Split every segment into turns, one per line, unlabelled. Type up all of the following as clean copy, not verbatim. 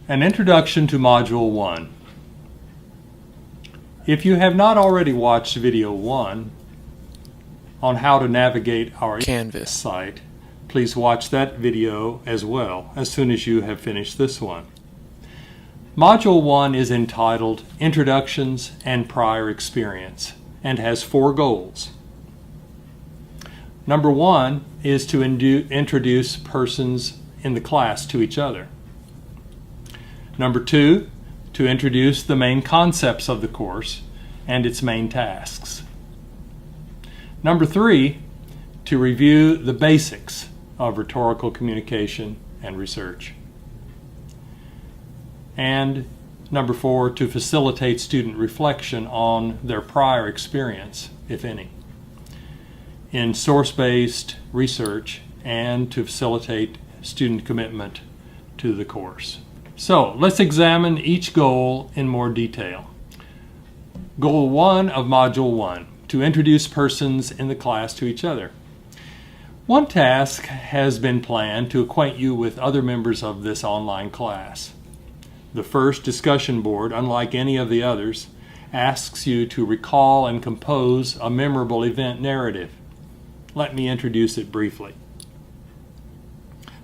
An introduction to Module 1. If you have not already watched Video 1 on how to navigate our
Canvas
site, please watch that video as well as soon as you have finished this one. Module 1 is entitled Introductions and Prior Experience and has 4 goals. Number 1 is to introduce persons in the class to each other. Number 2, to introduce the main concepts of the course and its main tasks. Number 3, to review the basics of rhetorical communication and research. And number 4, to facilitate student reflection on their prior experience, if any, in source-based research and to facilitate student commitment to the course. So let's examine each goal in more detail. Goal 1 of Module 1, to introduce persons in the class to each other. One task has been planned to acquaint you with other members of this online class. The first discussion board, unlike any of the others, asks you to recall and compose a memorable event narrative. Let me introduce it briefly.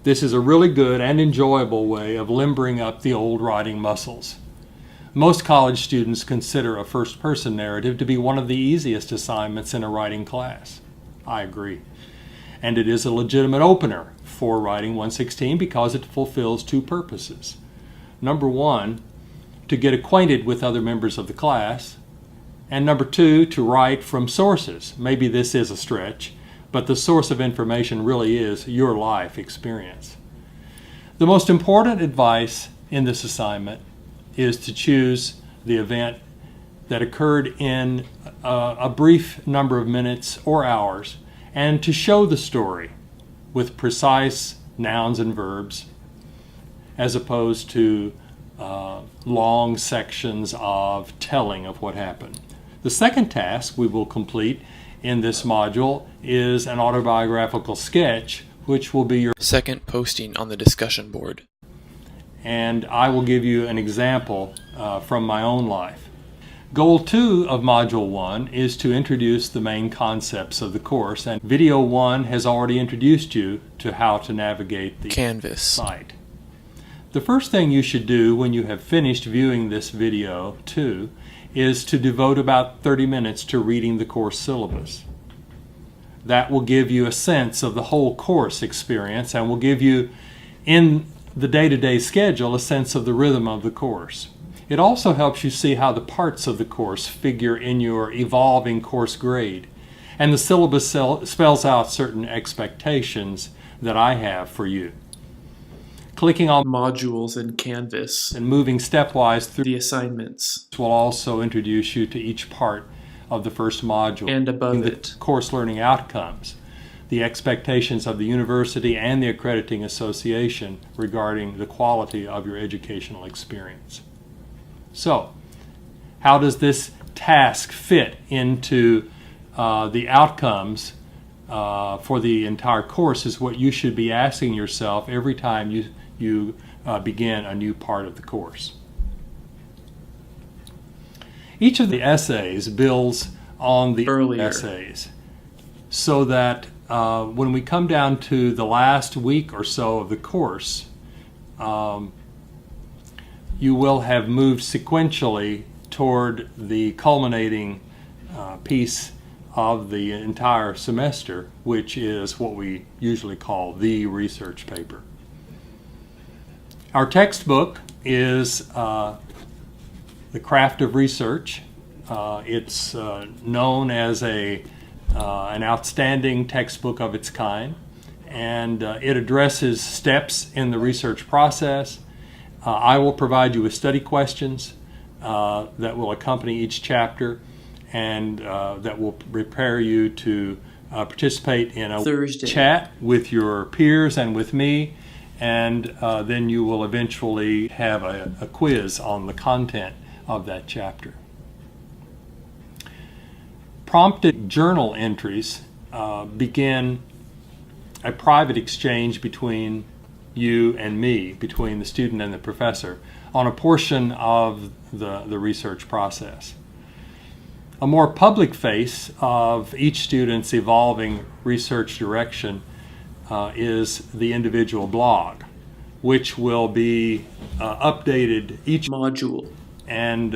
This is a really good and enjoyable way of limbering up the old writing muscles. Most college students consider a first-person narrative to be one of the easiest assignments in a writing class. I agree. And it is a legitimate opener for Writing 116 because it fulfills 2 purposes. Number 1, to get acquainted with other members of the class. And number 2, to write from sources. Maybe this is a stretch, but the source of information really is your life experience. The most important advice in this assignment is to choose the event that occurred in a brief number of minutes or hours and to show the story with precise nouns and verbs as opposed to long sections of telling of what happened. The second task we will complete in this module is an autobiographical sketch, which will be your
second posting on the discussion board.
And I will give you an example from my own life. Goal 2 of Module 1 is to introduce the main concepts of the course, and Video 1 has already introduced you to how to navigate the
Canvas
site. The first thing you should do when you have finished viewing this Video 2 is to devote about 30 minutes to reading the course syllabus. That will give you a sense of the whole course experience and will give you, in the day-to-day schedule, a sense of the rhythm of the course. It also helps you see how the parts of the course figure in your evolving course grade. And the syllabus spells out certain expectations that I have for you. Clicking on
modules in Canvas
and moving stepwise through
the assignments
will also introduce you to each part of the first module
and above
the
it
course learning outcomes, the expectations of the university and the accrediting association regarding the quality of your educational experience. So, how does this task fit into the outcomes for the entire course is what you should be asking yourself every time you begin a new part of the course. Each of the essays builds on the
earlier
essays so that when we come down to the last week or so of the course, you will have moved sequentially toward the culminating piece of the entire semester, which is what we usually call the research paper. Our textbook is The Craft of Research. It's known as an outstanding textbook of its kind, and it addresses steps in the research process. I will provide you with study questions that will accompany each chapter and that will prepare you to participate in a
Thursday
chat with your peers and with me, and then you will eventually have a quiz on the content of that chapter. Prompted journal entries begin a private exchange between you and me, between the student and the professor, on a portion of the research process. A more public face of each student's evolving research direction is the individual blog, which will be updated each
module,
and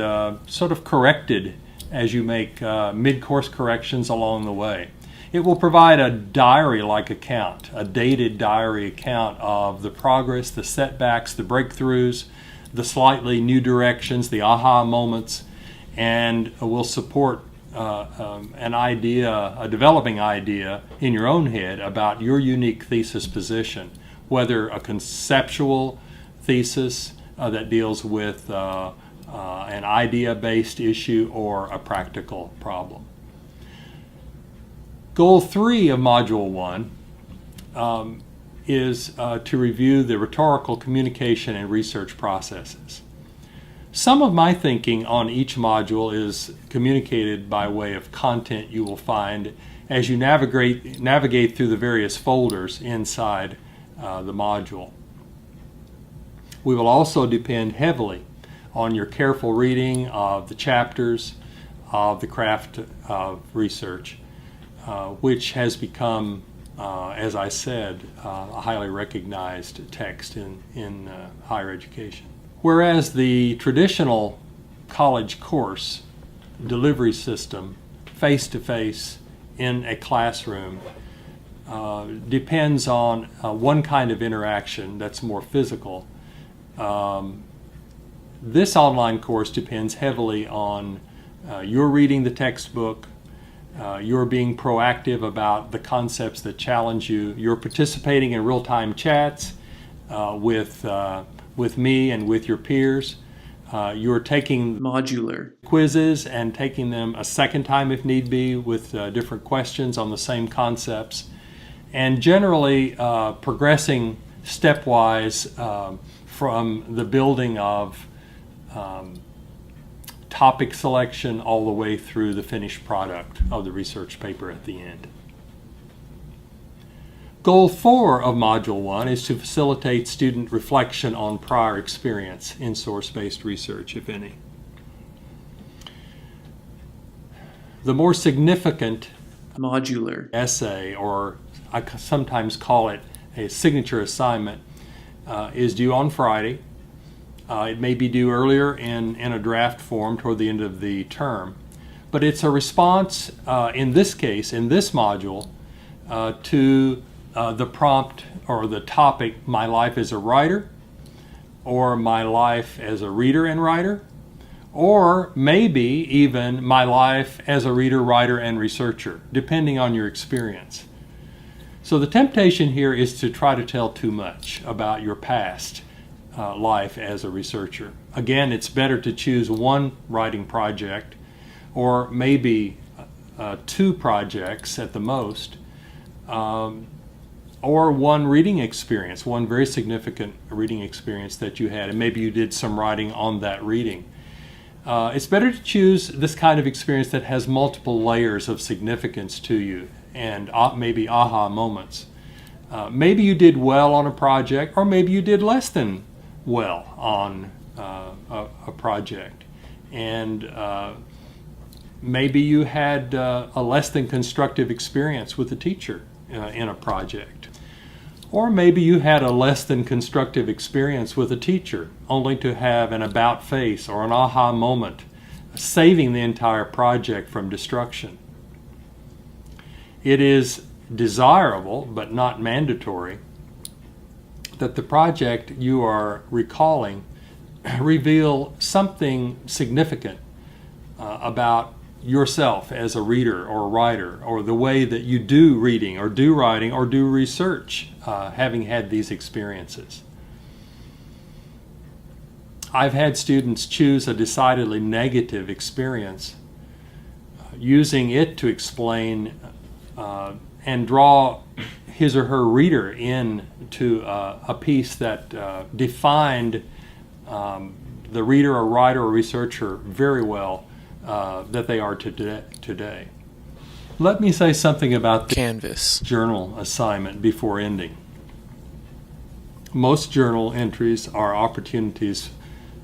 sort of corrected as you make mid-course corrections along the way. It will provide a diary-like account, a dated diary account of the progress, the setbacks, the breakthroughs, the slightly new directions, the aha moments, and will support an idea, a developing idea in your own head about your unique thesis position, whether a conceptual thesis that deals with an idea-based issue or a practical problem. Goal 3 of Module 1 is to review the rhetorical communication and research processes. Some of my thinking on each module is communicated by way of content you will find as you navigate through the various folders inside the module. We will also depend heavily on your careful reading of the chapters of the craft of research, which has become, as I said, a highly recognized text in higher education. Whereas the traditional college course delivery system, face-to-face in a classroom, depends on one kind of interaction that's more physical. This online course depends heavily on your reading the textbook, you're being proactive about the concepts that challenge you, you're participating in real-time chats with me and with your peers. You're taking
modular
quizzes and taking them a second time if need be with different questions on the same concepts, and generally progressing stepwise from the building of topic selection all the way through the finished product of the research paper at the end. Goal 4 of Module 1 is to facilitate student reflection on prior experience in source-based research, if any. The more significant
modular
essay, or I sometimes call it a signature assignment, is due on Friday. It may be due earlier in a draft form toward the end of the term, but it's a response, in this case, in this module, to the prompt or the topic, my life as a writer, or my life as a reader and writer, or maybe even my life as a reader, writer, and researcher, depending on your experience. So the temptation here is to try to tell too much about your past life as a researcher. Again, it's better to choose one writing project, or maybe 2 projects at the most, or one reading experience, one very significant reading experience that you had, and maybe you did some writing on that reading. It's better to choose this kind of experience that has multiple layers of significance to you and maybe aha moments. Maybe you did well on a project, or maybe you did less than well on a project, and maybe you had a less than constructive experience with a teacher in a project, or maybe you had a less than constructive experience with a teacher only to have an about face or an aha moment saving the entire project from destruction. It is desirable but not mandatory that the project you are recalling reveal something significant about yourself as a reader or writer, or the way that you do reading or do writing or do research, having had these experiences. I've had students choose a decidedly negative experience, using it to explain and draw his or her reader into a piece that defined the reader or writer or researcher very well that they are today. Let me say something about the
Canvas
journal assignment before ending. Most journal entries are opportunities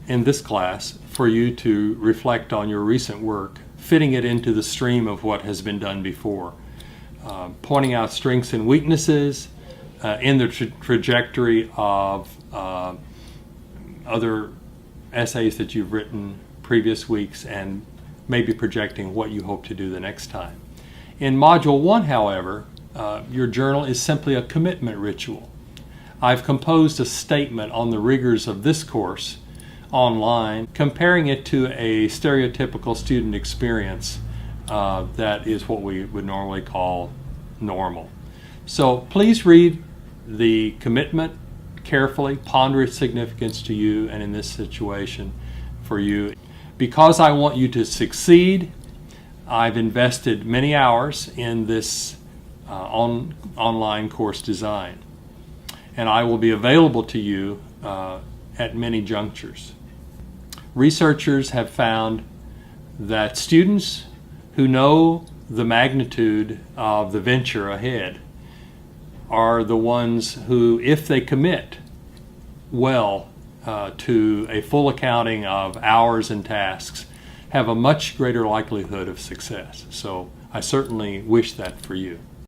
in this class for you to reflect on your recent work, fitting it into the stream of what has been done before, pointing out strengths and weaknesses in the trajectory of other essays that you've written previous weeks, and maybe projecting what you hope to do the next time. In Module 1, however, your journal is simply a commitment ritual. I've composed a statement on the rigors of this course online, comparing it to a stereotypical student experience that is what we would normally call normal. So please read the commitment carefully, ponder its significance to you and in this situation for you. Because I want you to succeed, I've invested many hours in this online course design, and I will be available to you at many junctures. Researchers have found that students who know the magnitude of the venture ahead are the ones who, if they commit well to a full accounting of hours and tasks, have a much greater likelihood of success. So I certainly wish that for you.